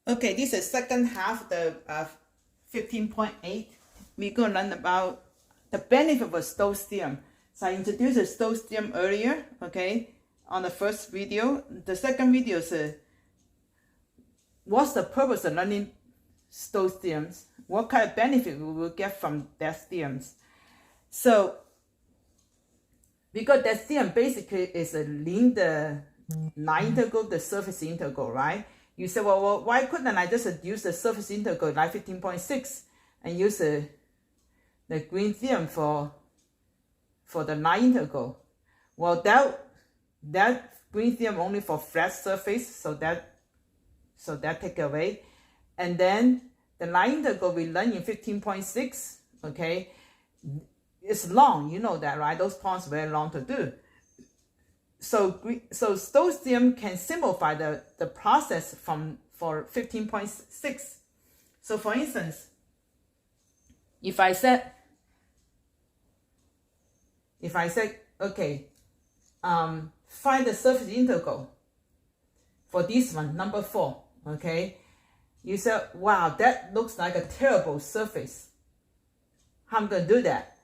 Okay, this is second half of the 15.8. We're going to learn about the benefit of Stokes theorem. So I introduced the Stokes theorem earlier, okay, on the first video. The second video is what's the purpose of learning Stokes theorems? What kind of benefit we will get from that theorems? So, because that theorem basically is a linear line integral, the surface integral, right? You say, well, why couldn't I just use the surface integral like 15.6 and use the green theorem for the line integral? Well, that green theorem only for flat surface, so that take away. And then the line integral we learned in 15.6, okay, it's long, you know that, right? Those points are very long to do. So Stokes theorem can simplify the process for 15.6. So for instance, if I said, okay, find the surface integral for this one, number 4, okay? You said, wow, that looks like a terrible surface. How am I going to do that?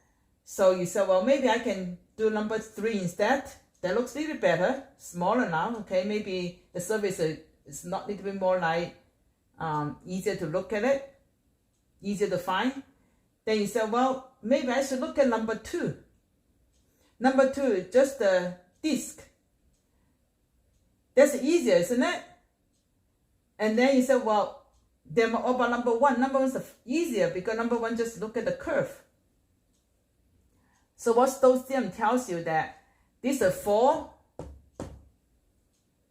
So you said, well, maybe I can do number 3 instead. That looks a little better, smaller now, okay? Maybe the surface is not a little bit more like easier to look at it, easier to find. Then you say, well, maybe I should look at number 2. Number 2 is just the disk. That's easier, isn't it? And then you say, well, then about number 1. Number 1 is easier because number 1 just look at the curve. So what Stokes theorem tells you that these are 4.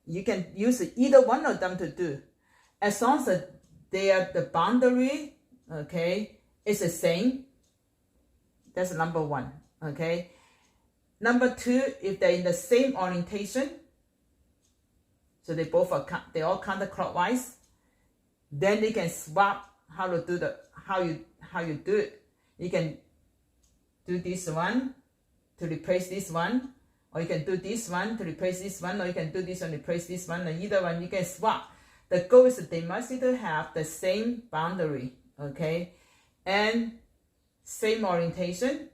You can use either one of them to do. As long as the boundary, okay, is the same. That's number 1, okay. Number 2, if they're in the same orientation, so they all counterclockwise, then they can swap how you do it. You can do this one to replace this one, or you can do this one to replace this one, or you can do this one to replace this one, or either one you can swap. The goal is that they must either have the same boundary, okay, and same orientation,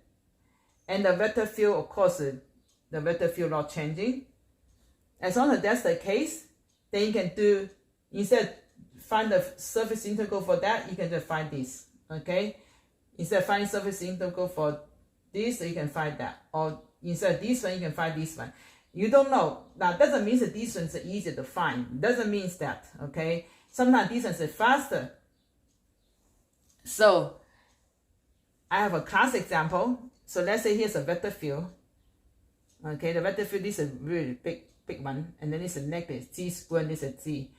and the vector field, of course, the vector field not changing. As long as that's the case, then you can do, instead find the surface integral for that, you can just find this, okay? Instead of finding surface integral for this, you can find that. Or instead of this one, you can find this one. You don't know. Now, doesn't mean that these ones are easier to find. Doesn't mean that, okay? Sometimes these ones are faster. So, I have a class example. So, let's say here's a vector field. Okay, the vector field, this is a really big one. And then it's a negative g squared, this is g.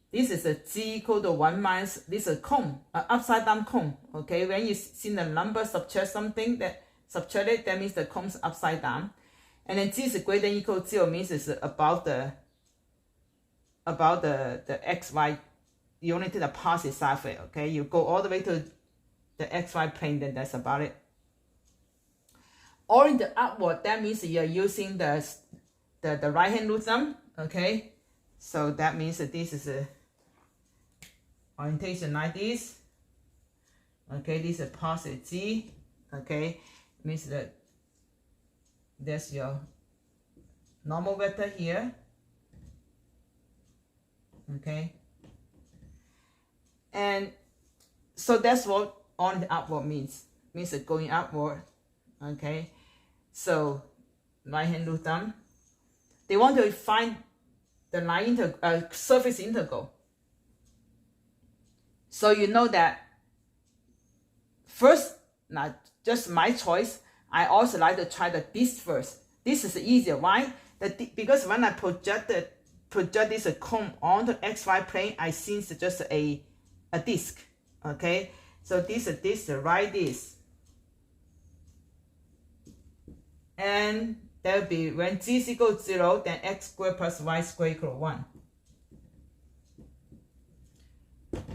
This is a g equal to 1 minus, this is a cone, an upside down cone. Okay, when you see the number subtract something, subtract it, that means the cone's upside down. And then g is greater than or equal to 0 means it's about the xy. You only take the positive side of it, okay? You go all the way to the xy plane, then that's about it. Or in the upward, that means you're using the right hand rule thumb, okay? So that means that this is a orientation like this. Okay, this is a positive g, okay? Means that there's your normal vector here, okay? And so that's what on the upward means that going upward, okay? So right hand rule thumb, they want to find the line surface integral. So you know that first, not just my choice, I also like to try the disk first. This is easier. Why? Because when I project this cone on the xy plane, I see it's just a disk. Okay, so this is this, write this, and that will be when g is equal to 0, then x squared plus y squared equal to 1.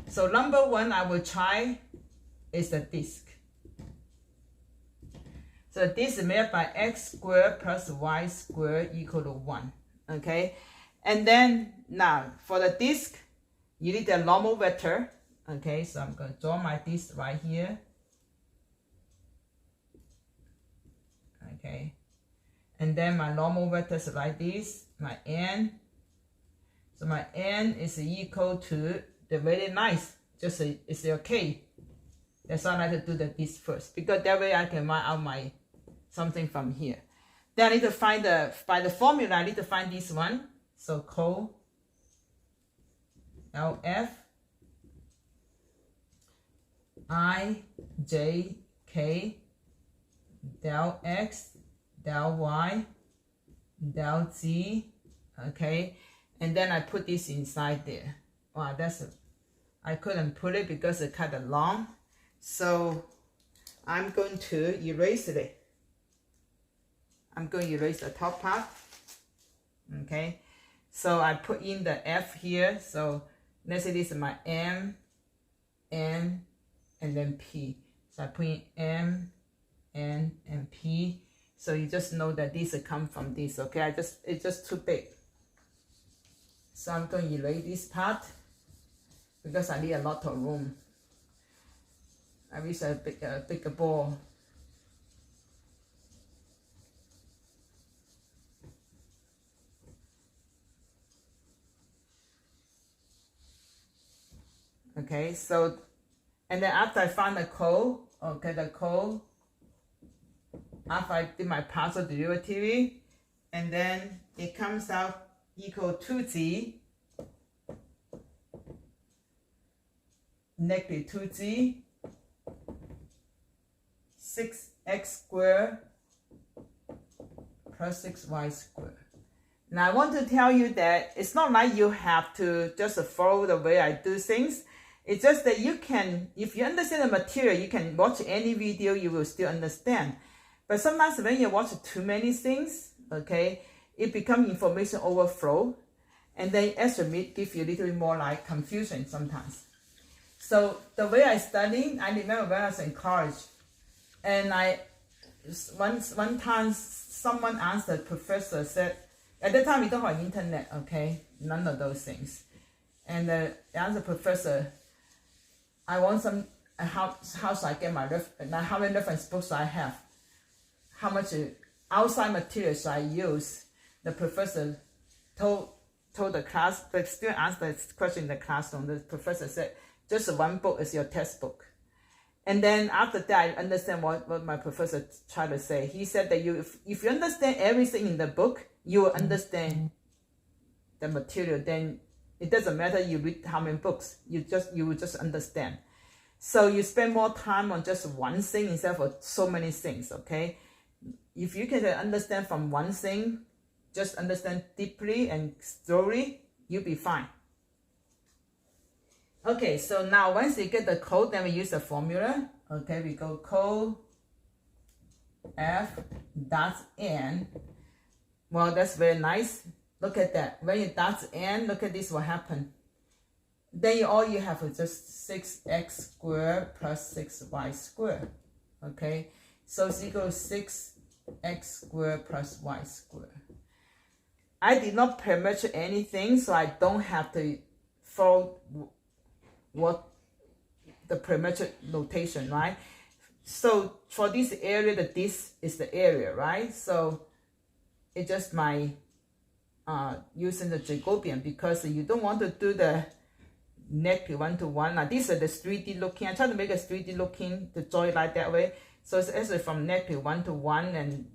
So number 1 I will try is the disk. So this is made up by x squared plus y squared equal to 1. Okay, and then now for the disk, you need a normal vector. Okay, so I'm going to draw my this right here. Okay, and then my normal vector is like this, my n. So my n is equal to the very nice, just it's okay. That's why I like to do this first, because that way I can find out my something from here. Then I need to find by the formula, I need to find this one. So co LF I J K del X del Y del Z. Okay, and then I put this inside there. Wow, I couldn't put it because it's kind of long. So I'm going to erase it. I'm going to erase the top part. Okay, so I put in the F here. So let's say this is my M, N, and then P. So I put in M, N, and P. So you just know that these come from this. Okay, it's just too big. So I'm going to erase this part because I need a lot of room. I wish I had a bigger ball. Okay, so, and then after I find the code, okay, after I did my partial derivative, and then it comes out equal to z negative 2z 6x squared plus 6y squared. Now I want to tell you that it's not like you have to just follow the way I do things. It's just that you can, if you understand the material, you can watch any video, you will still understand. But sometimes when you watch too many things, okay, it becomes information overflow, and then estimate give you a little bit more like confusion sometimes. So the way I study, I remember when I was in college, and one time someone asked the professor, said, at that time we don't have internet, okay, none of those things. And asked the professor, I want some, how should I get how many reference books I have? How much outside material should I use? The professor told the class, but still asked the question in the classroom. The professor said, just one book is your textbook. And then after that, I understand what my professor tried to say. He said that if you understand everything in the book, you will understand the material. Then it doesn't matter you read how many books, you will just understand. So you spend more time on just one thing instead of so many things, okay? If you can understand from one thing, just understand deeply and slowly, you'll be fine. Okay, so now once you get the code, then we use the formula. Okay, we go code F dot N. Well, that's very nice. Look at that. When you dot N, look at this, what happened. Then all you have is just 6x squared plus 6y squared. Okay, so it's equal to 6x squared plus y squared. I did not permute anything, so I don't have to follow what the perimeter notation, right? So for this area, this is the area, right? So it's just my using the Jacobian, because you don't want to do the negative 1 to 1. Now this is the 3D looking. I try to make a 3D looking to draw it like that way. So it's actually from negative 1 to 1 and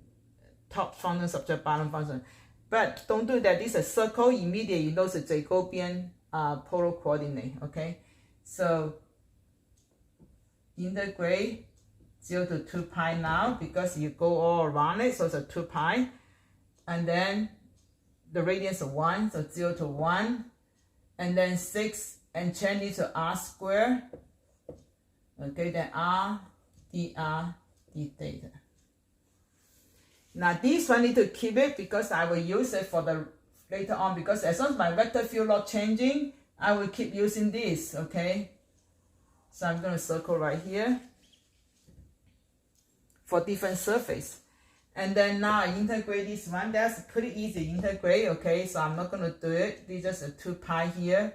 top function subject bottom function. But don't do that. This is a circle. Immediately you know it's a Jacobian polar coordinate. Okay. So integrate 0 to 2 pi now, because you go all around it, so it's a 2 pi. And then the radius of 1, so 0 to 1. And then 6, and change it to r squared. Okay, then r dr d theta. Now this one I need to keep it because I will use it for the later on, because as long as my vector field not changing, I will keep using this, okay? So I'm going to circle right here for different surface. And then now I integrate this one. That's pretty easy to integrate, okay? So I'm not going to do it. This is just a 2 pi here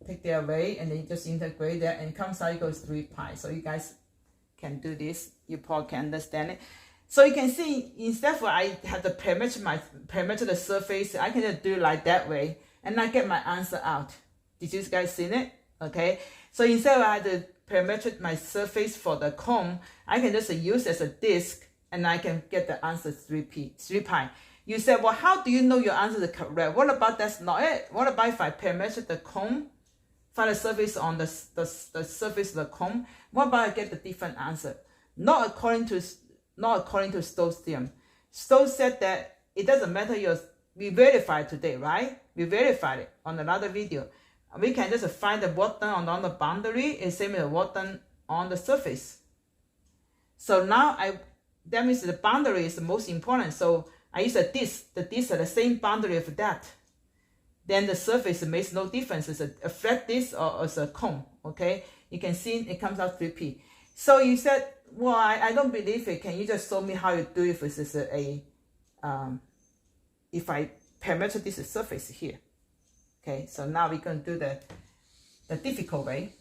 take that away, and then you just integrate that, and it comes out equals 3 pi. So you guys can do this. You probably can understand it. So you can see, instead of I have to parameter the surface, I can just do it like that way, and I get my answer out. Did you guys see it? Okay. So instead of I had to parameter my surface for the cone, I can just use it as a disk, and I can get the answer 3 pi. You said, well, how do you know your answer is correct? What about that's not it? What about if I parameter the cone, find the surface on the surface of the cone? What about I get the different answer? Not according to Stokes' theorem. Stokes said that it doesn't matter we verified today, right? We verified it on another video. We can just find the work done on the boundary is same as the work done on the surface. So now that means the boundary is the most important. So I use a disk. The disk has the same boundary of that. Then the surface makes no difference. It's a flat disk or it's a cone. Okay, you can see it comes out 3p. So you said, well, I don't believe it. Can you just show me how you do it if it's if I parameter this surface here? Okay, so now we're going to do the difficult way.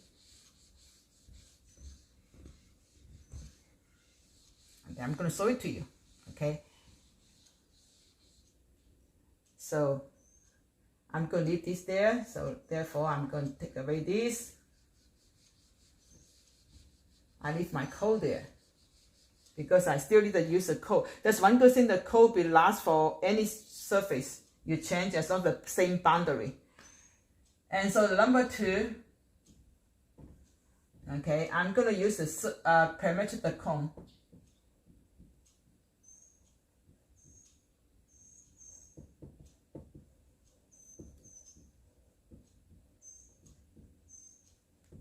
Okay, I'm going to show it to you. Okay. So I'm going to leave this there. So therefore, I'm going to take away this. I leave my code there because I still need to use the code. That's one good thing. The code will last for any surface you change as long as the same boundary. And so the number 2, okay, I'm going to use the parameter the cone.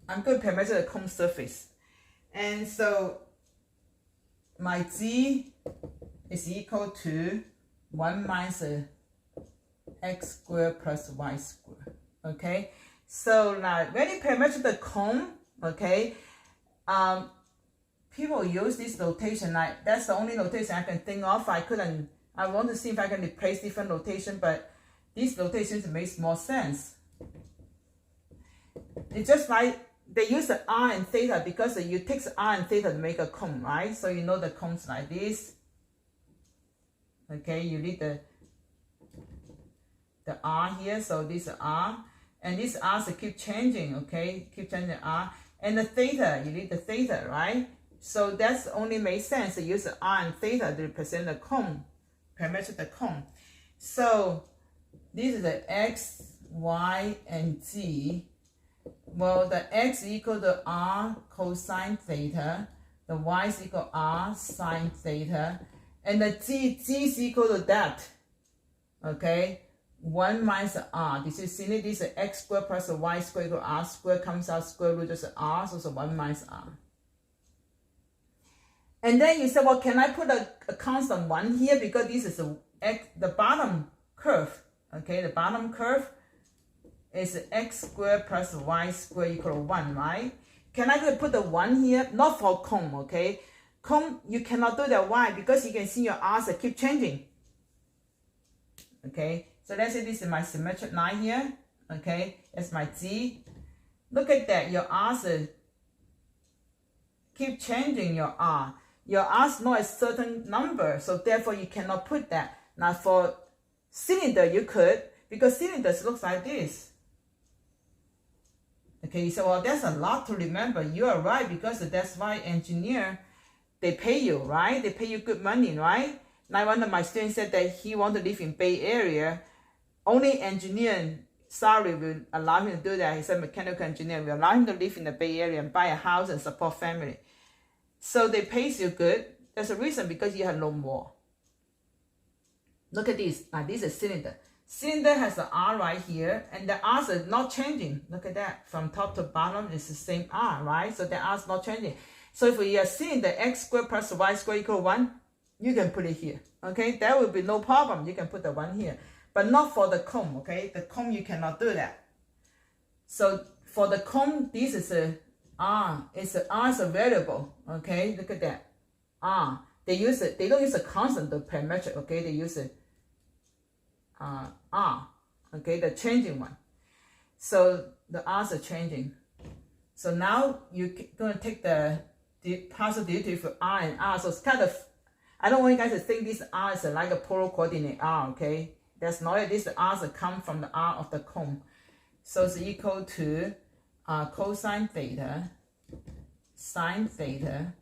I'm going to parameter the cone surface. And so my g is equal to 1 minus x squared plus y squared. Okay, so now when you parameter the cone, okay, people use this notation. That's the only notation I can think of. I want to see if I can replace different notation, but these notations makes more sense. It's just like they use the r and theta because you take the r and theta to make a cone, right? So you know the cone's like this. Okay, you need the r here, so this is r. And this r keep changing, okay? Keep changing r. And the theta, you need the theta, right? So that's only makes sense to use the r and theta to represent the cone, parameter the cone. So this is the x, y, and z. Well, the x is equal to r cosine theta. The y is equal to r sine theta. And the g is equal to that, okay? 1 minus r. This is this is x squared plus y squared equal r squared comes out square root of r, so it's 1 minus r. And then you say, well, can I put a constant 1 here because this is the bottom curve, okay? The bottom curve is x squared plus y squared equal to 1, right? Can I put the 1 here? Not for cone, okay? Cone, you cannot do that. Why? Because you can see your r's keep changing. Okay, so let's say this is my symmetric line here. Okay, that's my z. Look at that. Your r's keep changing your r. Your r's not a certain number, so therefore you cannot put that. Now for cylinder, you could, because cylinders looks like this. Okay, you say, well, that's a lot to remember. You are right, because that's why engineer, they pay you, right? They pay you good money, right? Now one of my students said that he wanted to live in Bay Area. Only engineer salary will allow him to do that. He said mechanical engineer will allow him to live in the Bay Area and buy a house and support family. So they pay you good. There's a reason, because you have no more. Look at this. Now this is cylinder. Cylinder has the R right here, and the R's are not changing. Look at that. From top to bottom, it's the same R, right? So the R's not changing. So if we are cylinder x squared plus y squared equal 1, you can put it here. Okay, there will be no problem. You can put the 1 here. But not for the cone, okay? The cone, you cannot do that. So for the cone, this is a R. R is a variable, okay? Look at that. R. They don't use a constant to parametric, okay? They use a R, okay? The changing one. So the r's are changing. So now you're going to take the partial derivative of r and r. So it's kind of, I don't want you guys to think this r is like a polar coordinate r, okay? That's not it. This r's come from the r of the cone. So it's equal to cosine theta, sine theta,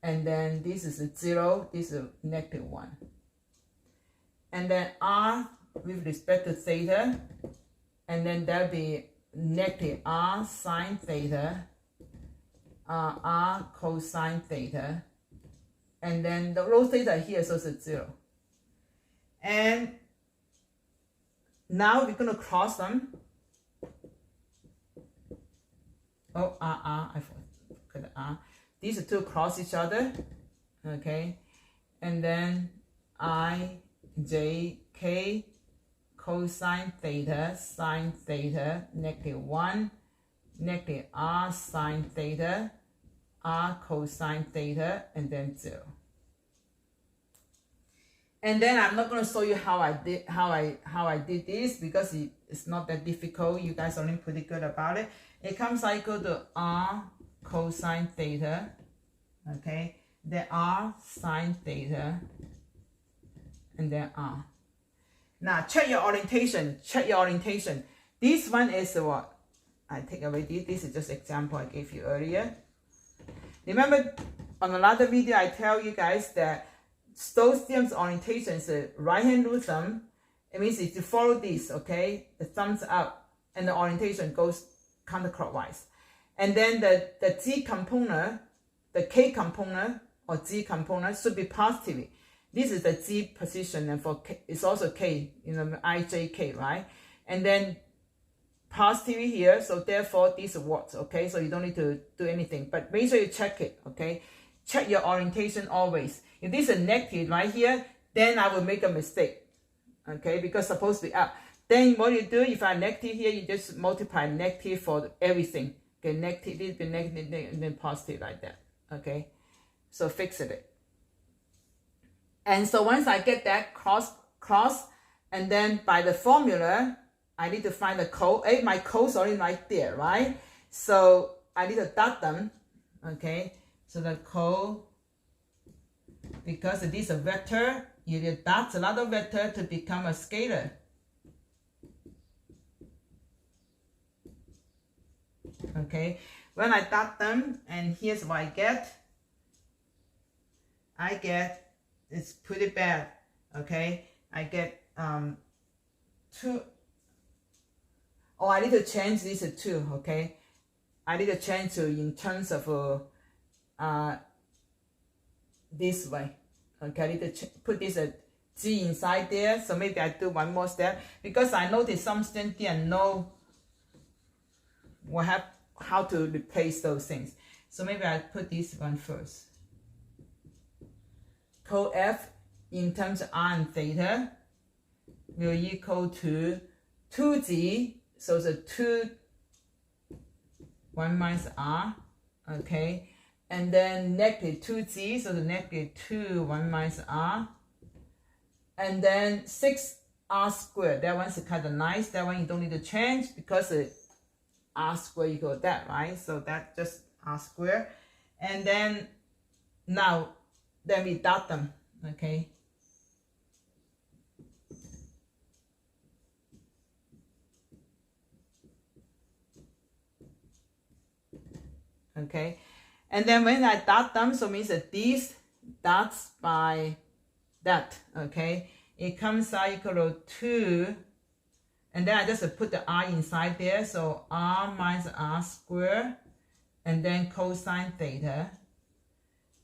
and then this is a 0, this is a -1. And then r with respect to theta, and then that'll be negative r sine theta, r cosine theta, and then the rho theta here, so it's a 0. And now we're going to cross them. Oh, I forgot the r. These two cross each other, okay? And then I, j, k, cosine theta, sine theta, -1, negative r sine theta, r cosine theta, and then 0. And then I'm not going to show you how I did this because it's not that difficult. You guys are already pretty good about it. It comes equal to r cosine theta, okay, then r sine theta, and then r. Now check your orientation. Check your orientation. This one is what I take away. This is just example I gave you earlier. Remember on another video I tell you guys that Stokes theorem's orientation is a right hand rule thumb. It means if you follow this, okay, the thumbs up and the orientation goes counterclockwise. And then the G component, the K component or G component should be positive. This is the G position, and for K, it's also K, IJK, right? And then positive here, so therefore this works, okay? So you don't need to do anything, but make sure you check it, okay? Check your orientation always. If this is a negative right here, then I will make a mistake, okay? Because it's supposed to be up. Then what you do, if I negative here, you just multiply negative for everything. Okay, negative, this be negative, and then positive like that, okay? So fix it. And so once I get that cross, and then by the formula, I need to find the code. My code's already right there, right? So I need to dot them, okay? So the code, because it is a vector, you need to dot another vector to become a scalar. Okay, when I dot them, and here's what I get, it's pretty bad, okay? I get 2. Oh, I need to change this to 2, okay? I need to change to in terms of this way, okay? I need to put this G inside there, so maybe I do one more step, because I noticed some students didn't know how to replace those things. So maybe I put this one first. Code F in terms of r and theta will equal to 2g, so the 2, 1 minus r, okay, and then negative 2g, so the negative 2, 1 minus r, and then 6r squared. That one's kind of nice. That one you don't need to change because r squared equals that, right? So that's just r squared. And then now, then we dot them, okay? Okay, and then when I dot them, so means that these dots by that, okay? It comes out equal to 2, and then I just put the r inside there, so r minus r squared, and then cosine theta,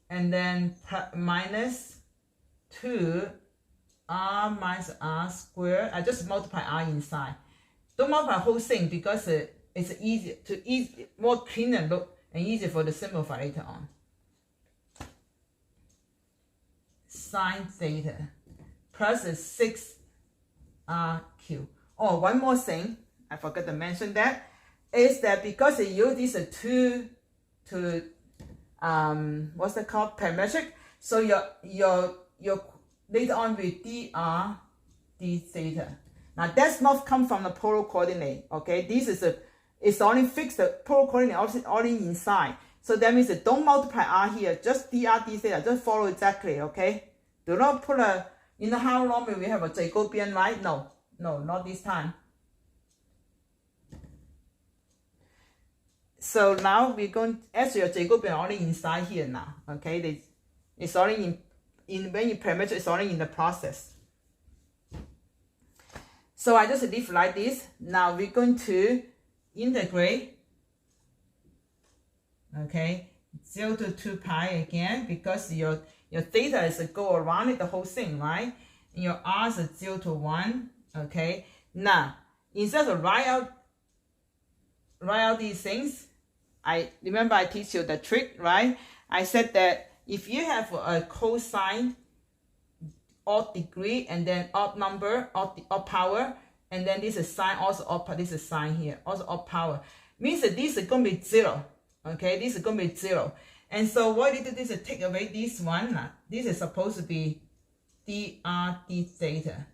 and then minus 2 r minus r squared. I just multiply r inside. Don't multiply the whole thing because it's more cleaner look and easier for the simplify later on. Sine theta plus 6rq. Oh, one more thing I forgot to mention that is that because they use these 2 to what's it called, parametric, so your later on with dr d theta. Now that's not come from the polar coordinate, okay? This is it's only fixed, the polar coordinate only inside. So that means don't multiply r here, just dr d theta, just follow exactly, okay? Do not put in the holonomial we have a Jacobian, right? No, not this time. So now we're going to actually a Jacobian only inside here now, okay? It's only in when you parameter, it's only in the process. So I just leave like this. Now we're going to integrate, okay, 0 to 2 pi again, because your theta is to go around it, the whole thing, right? And your r is 0 to 1, okay? Now, instead of write out these things, I remember I teach you the trick, right? I said that if you have a cosine odd degree and then odd number, odd power, and then this is sine also odd, this is sine here, also odd power, means that this is going to be 0, okay? This is going to be 0. And so what you do is take away this one. This is supposed to be dr d theta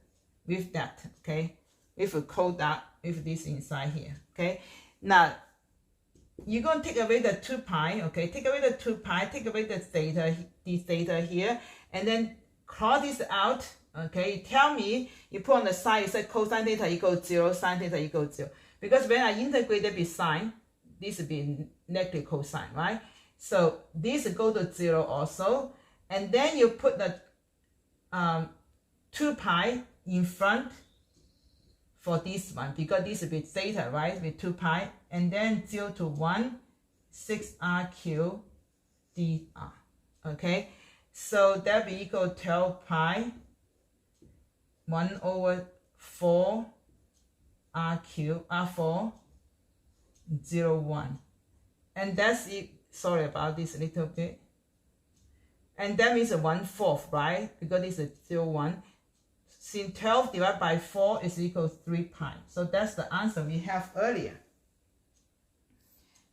with that, okay? With a code that with this inside here, okay? Now you're going to take away the 2 pi, okay? Take away the 2 pi, take away the theta, d theta here, and then cross this out, okay? You tell me, you put on the side, you say cosine theta equals 0, sine theta equals 0. Because when I integrate it be sine, this will be negative cosine, right? So this will go to 0 also. And then you put the 2 pi in front for this one, because this will be theta, right, with 2 pi, and then 0 to 1, 6rq dr, okay? So that will equal 12 pi 1 over 4 r4 0 1, and that's it. Sorry about this a little bit, and that means 1/4, right? Because this is 0 1. Since 12 divided by 4 is equal to 3 pi. So that's the answer we have earlier.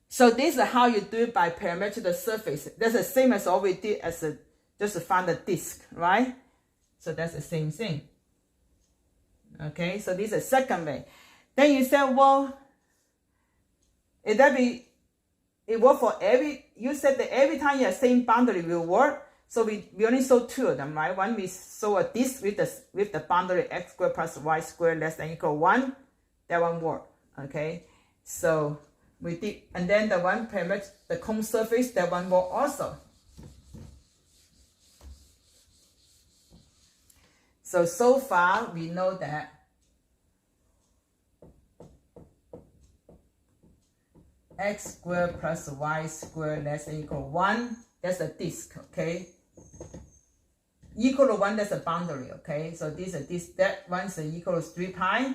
So this is how you do it by parametric the surface. That's the same as all we did as just to find the disk, right? So that's the same thing. Okay, so this is the second way. Then you say, well, it work for you said that every time you have same boundary will work. So we only saw 2 of them, right? One we saw a disk with the boundary x squared plus y squared less than equal 1. That one worked, okay? So we did, and then the one parameter, the cone surface, that one worked also. So far we know that x squared plus y squared less than equal 1, that's a disk, okay? Equal to 1, that's a boundary, okay? So that one's equal to 3 pi,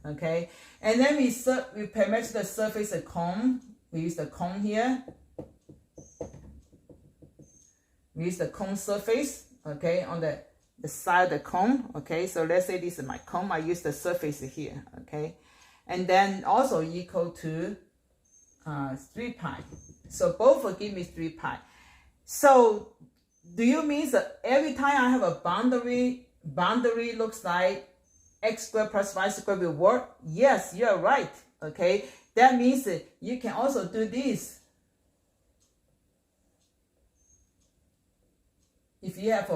okay? And then we parameter the surface of cone. We use the cone here. We use the cone surface, okay, on the side of the cone, okay? So let's say this is my cone. I use the surface here, okay? And then also equal to 3 pi. So both will give me 3 pi. So do you mean that every time I have a boundary looks like x squared plus y squared will work? Yes, you're right, okay? That means that you can also do this. If you have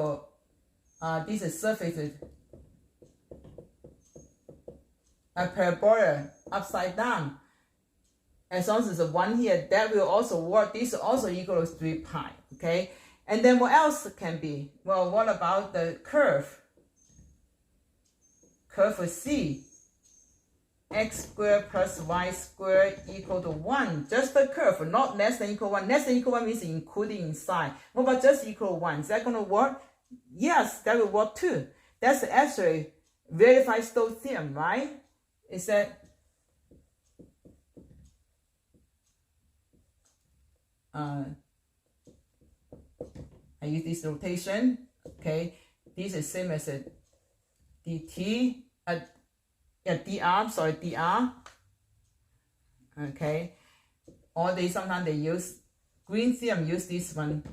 this is surface, a parabola upside down, as long as there's a 1 here, that will also work. This is also equal to 3 pi, okay? And then what else can be? Well, what about the curve? Curve for C. X squared plus y squared equal to 1. Just the curve, not less than equal 1. Less than equal 1 means including inside. What about just equal 1? Is that going to work? Yes, that will work too. That's actually verified Stokes theorem, right? Is that I use this rotation, okay? This is same as a dt, dr, okay? Or sometimes they use, Green theorem use this one.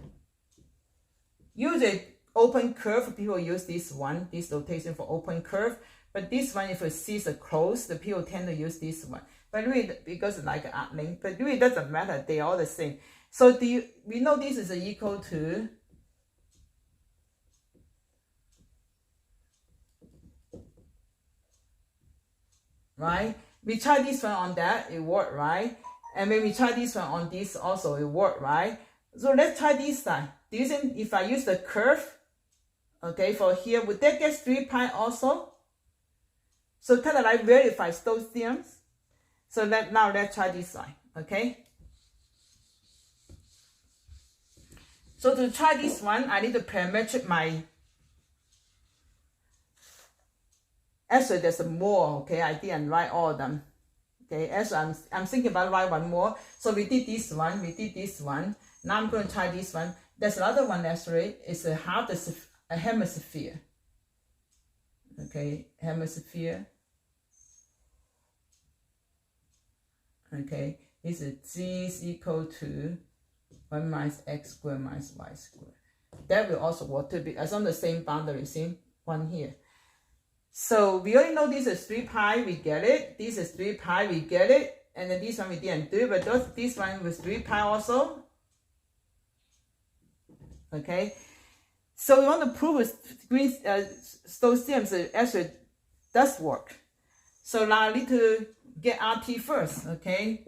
Usually open curve, people use this one, this rotation for open curve. But this one, if it sees a close, the people tend to use this one. But really, because it's like an arc length, but really doesn't matter. They are all the same. So we know this is equal to right? We try this one on that, it worked, right? And when we try this one on this also, it worked, right? So let's try this side. Do you think if I use the curve, okay, for here, would that get 3 pi also? So kind of like verifies those theorems. So now let's try this side, okay? So to try this one, I need to parametric my, actually there's more, okay? I didn't write all of them. Okay, actually I'm thinking about write one more. So we did this one, we did this one. Now I'm going to try this one. There's another one actually. It's a hemisphere. Okay, hemisphere. Okay, this is g is equal to 1 minus x squared minus y squared. That will also work to be as on the same boundary, same one here. So we already know this is 3 pi, we get it. This is 3 pi, we get it. And then this one we didn't do, but this one was 3 pi also. Okay. So we want to prove those theorems actually does work. So now I need to get RT first, okay?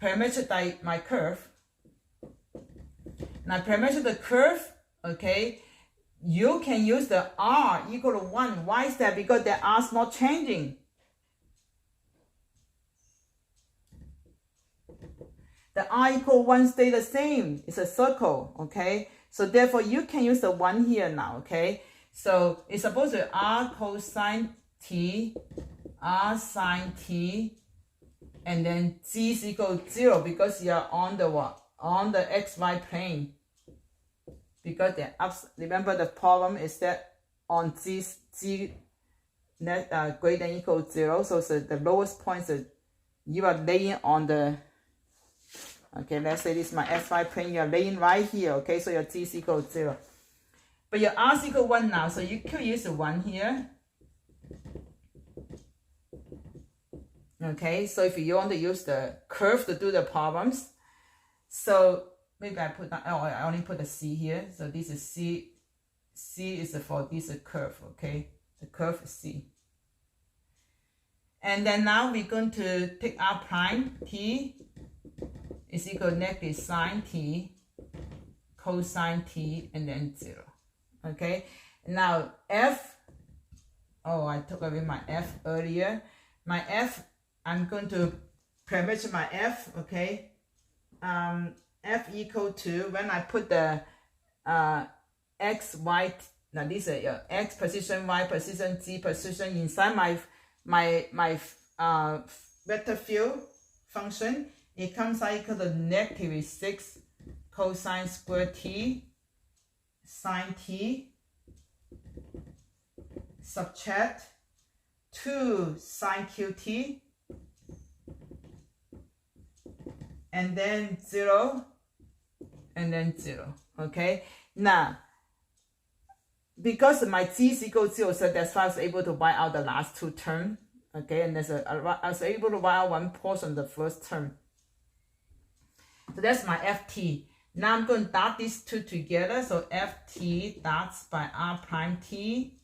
Parametric my curve. Now parametric the curve, okay? You can use the R equal to 1. Why is that? Because the R is not changing. The R equal 1 stay the same. It's a circle, okay? So therefore, you can use the 1 here now, okay? So it's supposed to be R cosine t, R sine t, and then g is equal to 0 because you are on the what? On the xy plane. Because the remember the problem is that on g greater than equal to 0, so the lowest point is you are laying on the, okay, let's say this is my xy plane, you are laying right here, okay, so your g is equal to 0. But your r is equal to 1 now, so you could use the 1 here. Okay, so if you want to use the curve to do the problems, so maybe I put that, oh, I only put the C here. So this is C. C is for this curve, okay? The curve is C. And then now we're going to take R prime t is equal to negative sine t, cosine t, and then 0. Okay? Now F, oh, I took away my F earlier. My F, I'm going to parameter my F, okay? F equal to, when I put the x, y, now this is your x position, y position, z position inside my vector field function, it comes out equal to negative 6 cosine squared t sine t subtract 2 sine qt and then 0 and then 0. Okay, now because my g is equal to 0, so that's why I was able to write out the last 2 terms. Okay, and I was able to write out one portion of the first term. So that's my ft. Now I'm going to dot these two together. So ft dots by r prime t.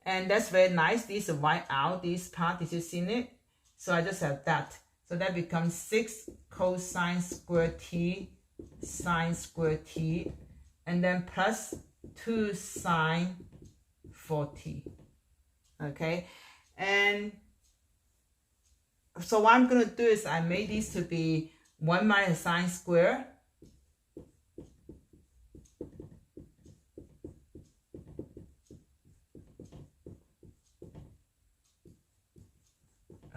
And that's very nice. This is white out, this part, did you see it? So I just have that. So that becomes 6 cosine squared t sine squared t. And then plus 2 sine 4t. Okay. And so what I'm going to do is I made this to be 1 minus sine squared.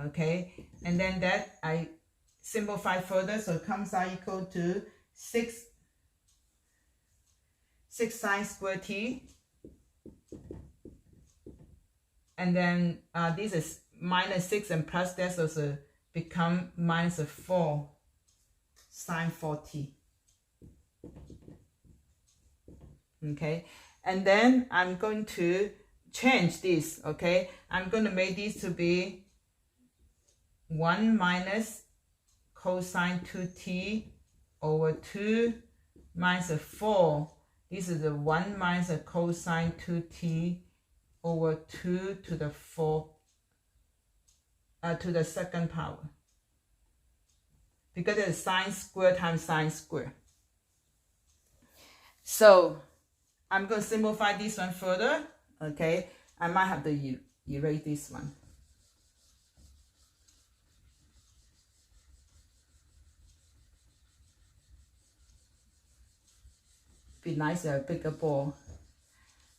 Okay, and then that I simplify further, so it comes out equal to 6 sine squared t. And then this is minus 6 and plus that, so become minus 4 sine 4t. Okay, and then I'm going to change this, okay? I'm going to make this to be 1 minus cosine 2t over 2 minus 4. This is the 1 minus cosine 2t over 2 to the 4, to the second power. Because it's sine squared times sine squared. So I'm going to simplify this one further, okay? I might have to erase this one. Be nice to have a bigger ball.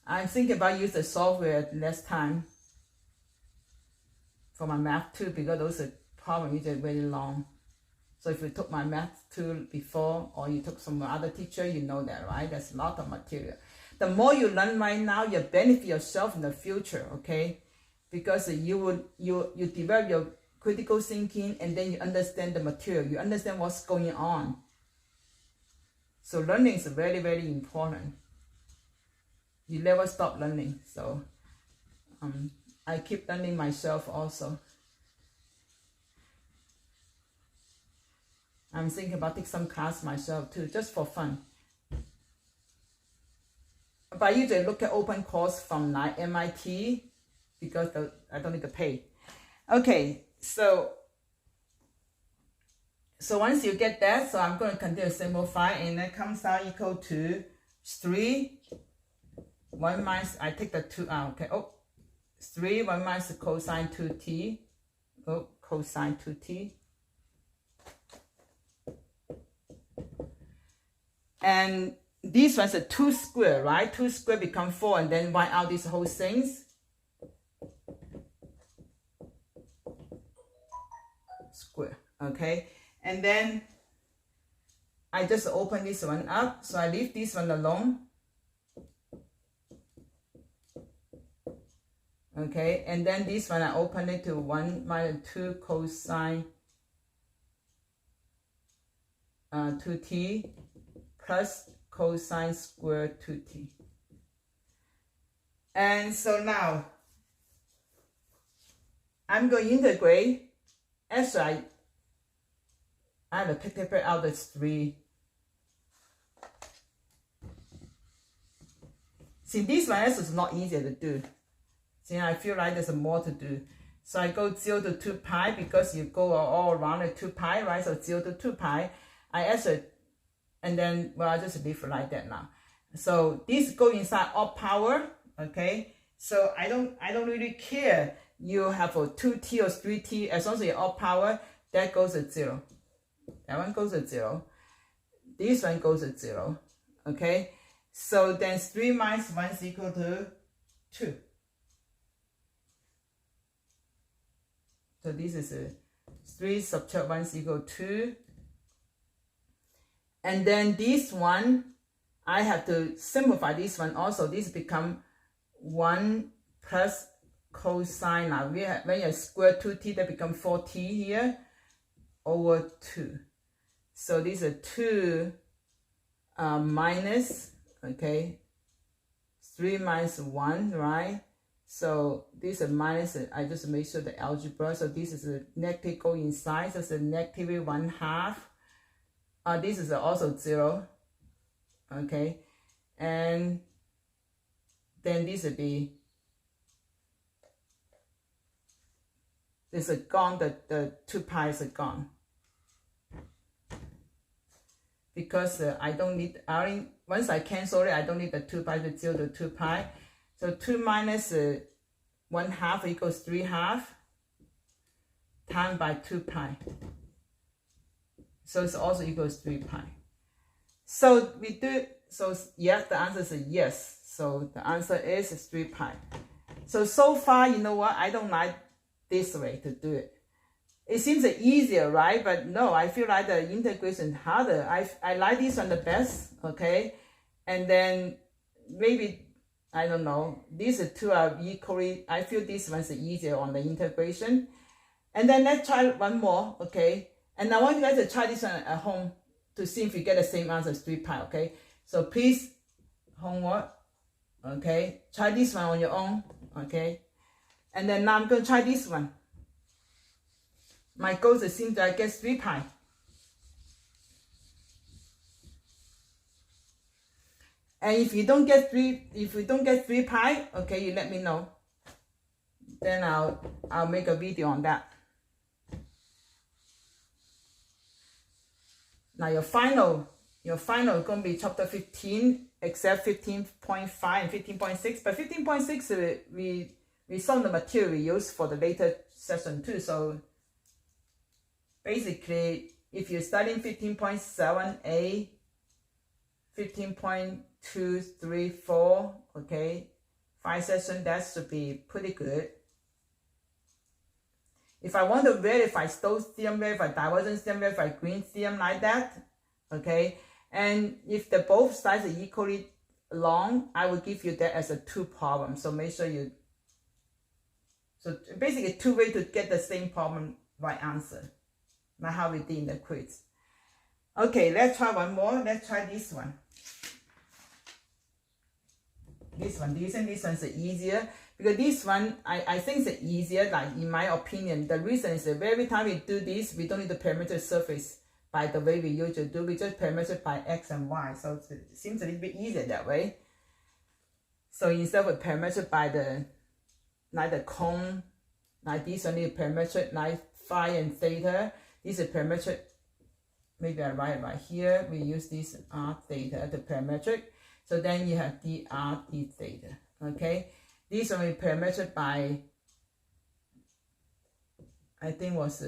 I'm thinking about using the software less time for my math too, because those are problems are very long. So if you took my math tool before, or you took some other teacher, you know that, right? There's a lot of material. The more you learn right now, you benefit yourself in the future, okay? Because you develop your critical thinking, and then you understand the material. You understand what's going on. So learning is very, very important. You never stop learning. So I keep learning myself also. I'm thinking about taking some class myself too, just for fun. But I usually look at open course from MIT because I don't need to pay. Okay, so once you get that, so I'm going to continue to simplify, and that comes out equal to 3, 1 minus, I take the 2 out, okay, 3, 1 minus cosine 2t, cosine 2t. And this one's a 2 square, right? 2 square become 4, and then write out these whole things. Square, okay? And then I just open this one up, so I leave this one alone. Okay, and then this one I open it to 1 minus 2 cosine 2t plus cosine squared 2t. And so now I'm going to integrate. Actually, I have to take out the 3. See, this one is not easier to do. See, I feel like there's more to do. So I go 0 to 2 pi, because you go all around the 2 pi, right? So 0 to 2 pi. I actually, and then, well, I just leave it like that now. So this go inside odd power, okay? So I don't really care. You have a 2t or 3t, as long as you're odd power, that goes at 0. That one goes at 0. This one goes at 0, okay? So then 3 minus 1 is equal to 2. So this is 3 subtract 1 is equal to 2. And then this one, I have to simplify this one also. This become 1 plus cosine. Now, when you square 2t, that become 4t here over 2. So this is 2 minus, okay, 3 minus 1, right? So this is minus, I just make sure the algebra. So this is a negative go inside, so it's a negative 1/2. This is also 0, okay? And then this would be, this is gone, the 2 pi is gone. Because I don't need, once I cancel it, I don't need the 2 pi to 0 to 2 pi. So 2 minus 1/2 equals 3/2 times by 2 pi. So it's also equals 3 pi. So we do, so yes, the answer is yes. So the answer is 3 pi. So far, you know what? I don't like this way to do it. It seems easier, right? But no, I feel like the integration harder. I like this one the best, okay? And then maybe, I don't know, these two are equally, I feel this one's easier on the integration. And then let's try one more, okay? And I want you guys to try this one at home to see if you get the same answer as 3 pi, okay? So please, homework, okay? Try this one on your own, okay? And then now I'm going to try this one. My goal is seems that I get 3 pi. And if you don't get 3 pi, okay, you let me know. Then I'll make a video on that. Now your final is going to be chapter 15, except 15.5 and 15.6. But 15.6 we solve the material we use for the later session too. So basically, if you're studying 15.7a, 15.2, 3, 4, okay, 5 sessions, that should be pretty good. If I want to verify Stokes theorem, verify divergence theorem, verify Green theorem like that, okay, and if the both sides are equally long, I will give you that as a 2 problem. So make sure you, so basically 2 ways to get the same problem right answer. Not how we did in the quiz. Okay, let's try one more. Let's try this one. This one. Do you think this one's easier? Because this one, I think it's easier, like in my opinion. The reason is that every time we do this, we don't need to parameter surface by the way we usually do. We just parameter by x and y. So it seems a little bit easier that way. So instead of parameter by the cone, like this one is parameter like phi and theta. This is parametric. Maybe I write it right here. We use this r theta, the parametric. So then you have dr d theta. Okay. This one we parametric by, I think was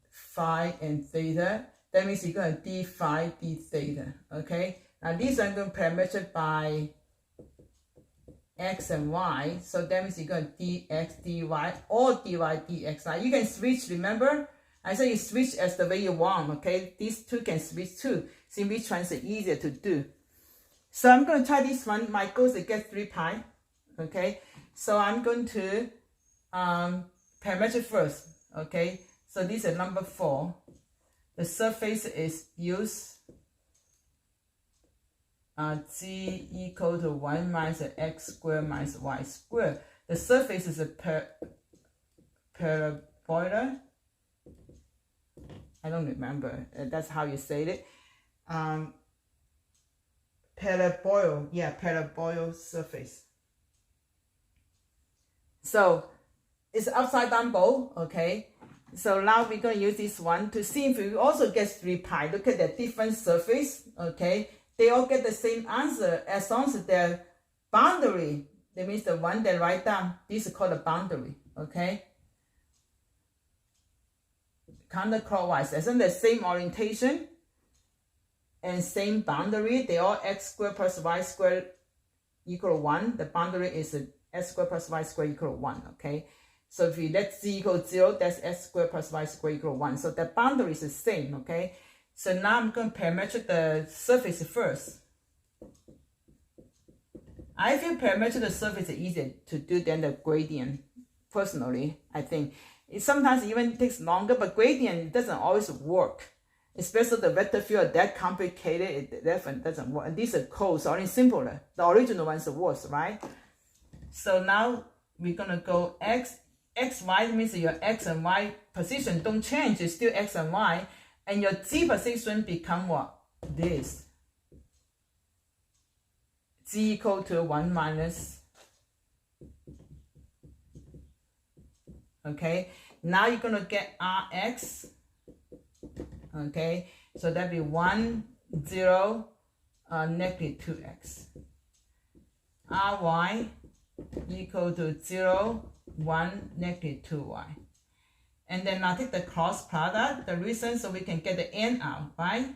phi and theta. That means you're going to d phi d theta. Okay. Now this one going to parametric by x and y. So that means you're going to dx dy or dy dx. Now you can switch. Remember, I said you switch as the way you want. Okay. These two can switch too. See which one is easier to do. So I'm going to try this one. My goal is to get 3 pi. Okay, so I'm going to parameter first. Okay, so this is number 4. The surface is use g equal to 1 minus x squared minus y squared. The surface is a parabola. I don't remember. That's how you say it. Parabolic, yeah, parabolic surface. So it's upside down bowl, okay? So now we're going to use this one to see if we also get 3 pi. Look at the different surface, okay? They all get the same answer as long as their boundary, that means the one that write down, this is called a boundary, okay? Counterclockwise, as in the same orientation and same boundary, they all x squared plus y squared equal 1. The boundary is x squared plus y squared equal 1, okay? So if we let z equal 0, that's x squared plus y squared equal 1. So the boundary is the same, okay? So now I'm going to parametric the surface first. I feel parametric the surface is easier to do than the gradient, personally, I think. It sometimes even takes longer, but gradient doesn't always work. Especially the vector field that complicated, it definitely doesn't work. And these are codes are only simpler. The original ones are worse, right? So now we're gonna go x, y means your x and y position don't change, it's still x and y, and your z position become what? This. Z equal to 1 minus. Okay, now you're gonna get Rx. Okay, so that'd be 1, 0, negative 2x. Ry equal to 0, 1, negative 2y. And then now take the cross product, the reason so we can get the n out, right?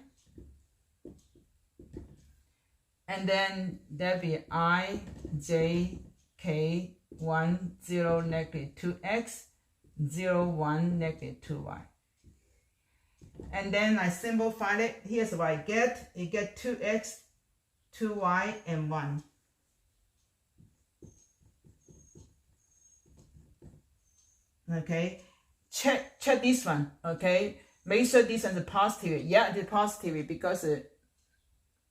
And then that'd be I, j, k, 1, 0, negative 2x, 0, 1, negative 2y. And then I simplify it. Here's what I get. You get 2x, 2y, and 1. Okay. Check this one. Okay. Make sure this one's positive. Yeah, it's positive because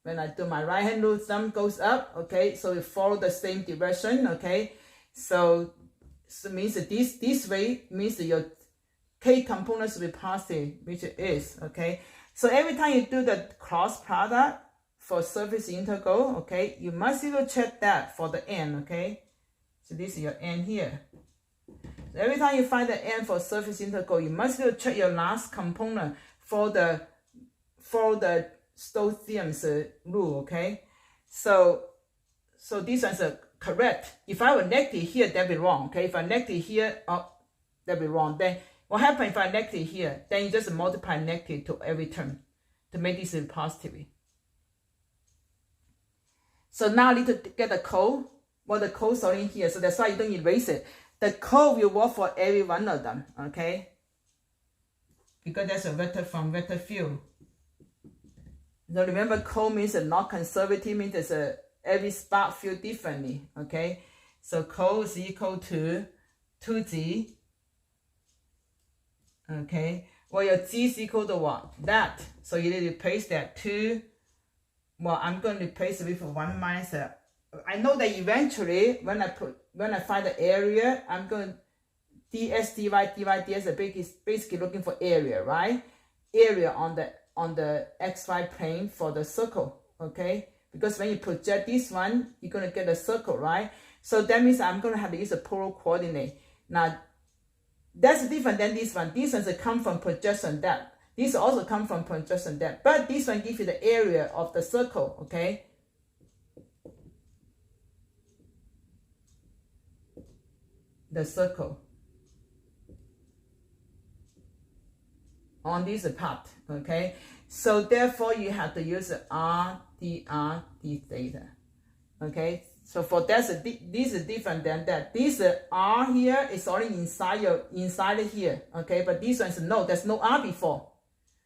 when I do my right hand rule, thumb goes up. Okay. So it follow the same direction. Okay. So means that this way means that your K components will be positive, which it is, okay? So every time you do the cross product for surface integral, okay, you must even check that for the n, okay? So this is your n here. So every time you find the n for surface integral, you must even check your last component for the Stokes theorem's rule, okay? So this one's correct. If I were negative here, that'd be wrong, okay? If I negative here, oh, that'd be wrong. Then what happens if I negative here? Then you just multiply negative to every term to make this positive. So now I need to get the code. Well, the code's already here, so that's why you don't erase it. The code will work for every one of them, okay? Because that's a vector from vector field. So remember, code means not conservative, means there's every spark field differently, okay? So code is equal to 2g, okay? Well, your g is equal to what? That. So you need to replace that 2. Well, I'm going to replace it with 1 minus. I know that eventually, when I find the area, I'm going ds dy ds is basically looking for area, right? Area on the xy plane for the circle, okay? Because when you project this one, you're going to get a circle, right? So that means I'm going to have to use a polar coordinate. Now, that's different than this one. This one's come from projection depth. This also come from projection depth. But this one gives you the area of the circle, okay? The circle on this part, okay? So therefore, you have to use r dr d theta, okay? So for that, this is different than that. This r here is already inside here, okay? But this one is no, there's no r before.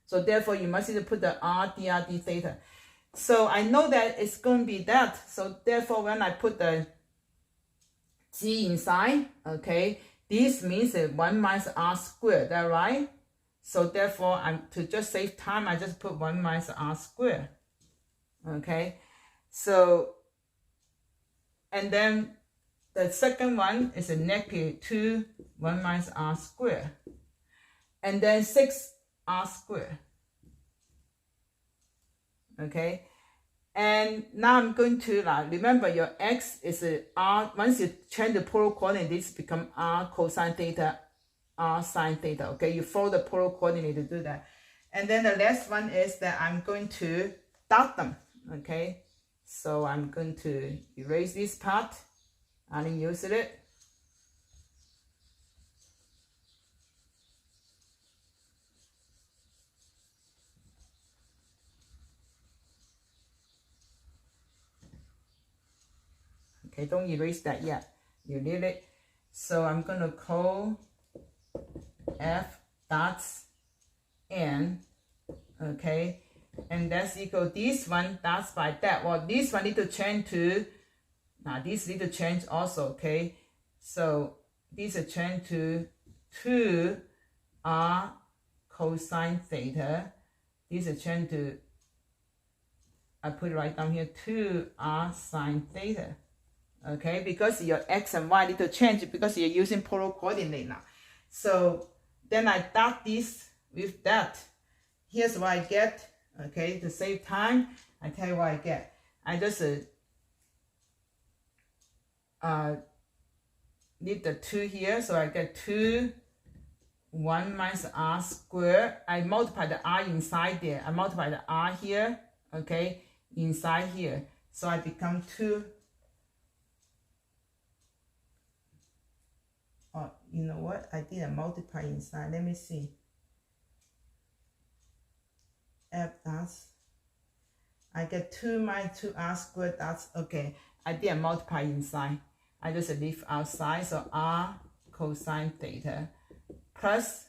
So therefore, you must either put the r dr d theta. So I know that it's going to be that. So therefore, when I put the g inside, okay, this means 1 minus r squared, that right? So therefore, to just save time, I just put 1 minus r squared, okay? So, and then the second one is a negative 2, 1 minus r squared. And then 6r squared, okay? And now I'm going to, remember your x is r, once you change the polar coordinate, this become r cosine theta, r sine theta, okay? You follow the polar coordinate to do that. And then the last one is that I'm going to dot them, okay? So I'm going to erase this part. I didn't use it. Okay, don't erase that yet. You need it. So I'm going to call f dots n, okay? And that's equal this one dots by that. Well, this one need to change to, now this need to change also, okay? So this is change to 2r cosine theta. This is change to, I put it right down here, 2r sine theta. Okay, because your x and y need to change because you're using polar coordinate now. So then I dot this with that. Here's what I get. Okay, to save time, I tell you what I get. I just need the 2 here, so I get 2, 1 minus r squared. I multiply the r inside there. I multiply the r here, okay, inside here. So I become 2. Oh, you know what? I didn't multiply inside. Let me see. F dots. I get 2 minus 2r squared dots. Okay, I didn't multiply inside. I just leave outside. So r cosine theta plus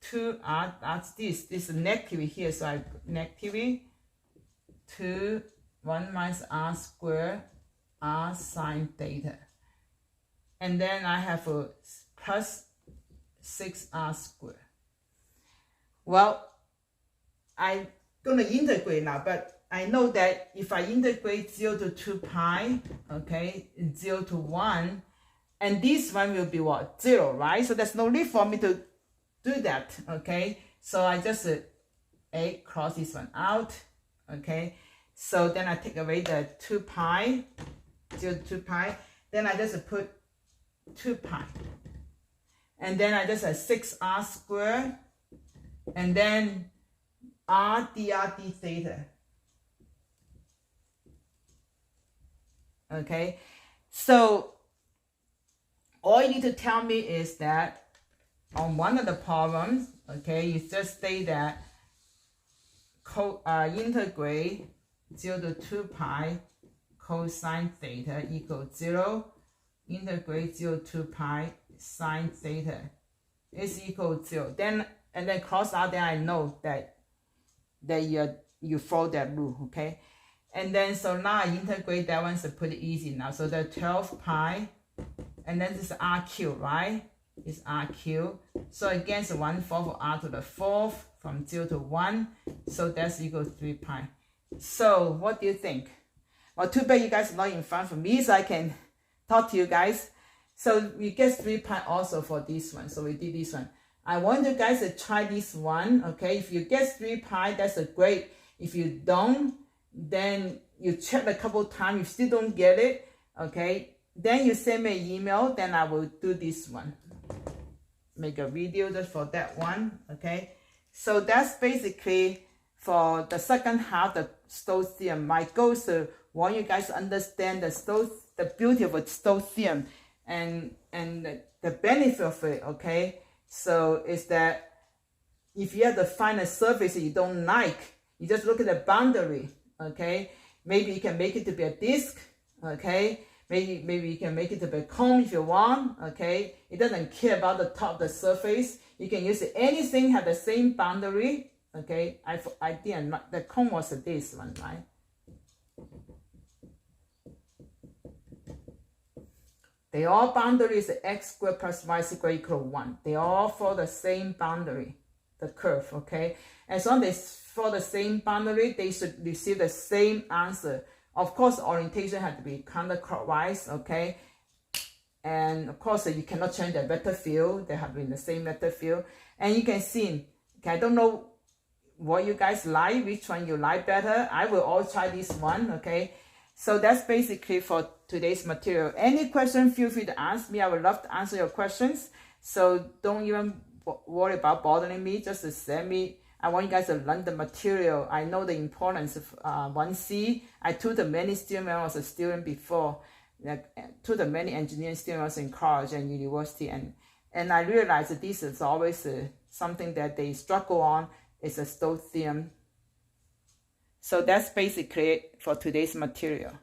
2r dots. This is negative here. So I negative 2, 1 minus r squared r sine theta. And then I have a plus 6r squared. Well, I'm going to integrate now, but I know that if I integrate 0 to 2 pi, okay, 0 to 1, and this one will be what? 0, right? So there's no need for me to do that, okay? So I just cross this one out, okay? So then I take away the 2 pi, 0 to 2 pi. Then I just put 2 pi. And then I just 6r squared. And then r dr d theta. Okay? So all you need to tell me is that on one of the problems, okay, you just say that integrate 0 to 2 pi cosine theta equals 0. Integrate 0 to 2 pi sine theta is equal to 0. Then and then cross out, then I know that you follow that rule, okay? And then so now I integrate that one's pretty easy now. So the 12 pi, and then this is r cubed, right? It's r cubed. So again, it's 1/4 of r to the 4th from 0 to 1. So that's equal to 3 pi. So what do you think? Well, too bad you guys are not in front of me, so I can talk to you guys. So we get 3 pi also for this one. So we did this one. I want you guys to try this one, okay? If you get 3 pi, that's a great. If you don't, then you check a couple times, you still don't get it, okay? Then you send me an email, then I will do this one. Make a video just for that one, okay? So that's basically for the second half, the Stokes theorem. My goal is to want you guys to understand the beauty of a Stokes theorem and the benefit of it, okay? So is that if you have to find a surface that you don't like, you just look at the boundary, okay? Maybe you can make it to be a disc, okay? Maybe you can make it to be a cone if you want, okay? It doesn't care about the top of the surface. You can use anything have the same boundary, okay? I didn't, the cone was this one, right? They all boundaries x squared plus y squared equal 1. They all follow the same boundary, the curve, okay? As long as they follow the same boundary, they should receive the same answer. Of course, orientation had to be counterclockwise, okay? And of course, you cannot change the vector field. They have to be in the same vector field. And you can see, okay, I don't know what you guys like, which one you like better. I will all try this one, okay? So that's basically for today's material. Any question, feel free to ask me. I would love to answer your questions. So don't even worry about bothering me. Just to send me. I want you guys to learn the material. I know the importance of 1C. I tutored many students when I was a student before. Tutored many engineering students in college and university. And I realized that this is always something that they struggle on. It's a Stokes theorem. So that's basically it for today's material.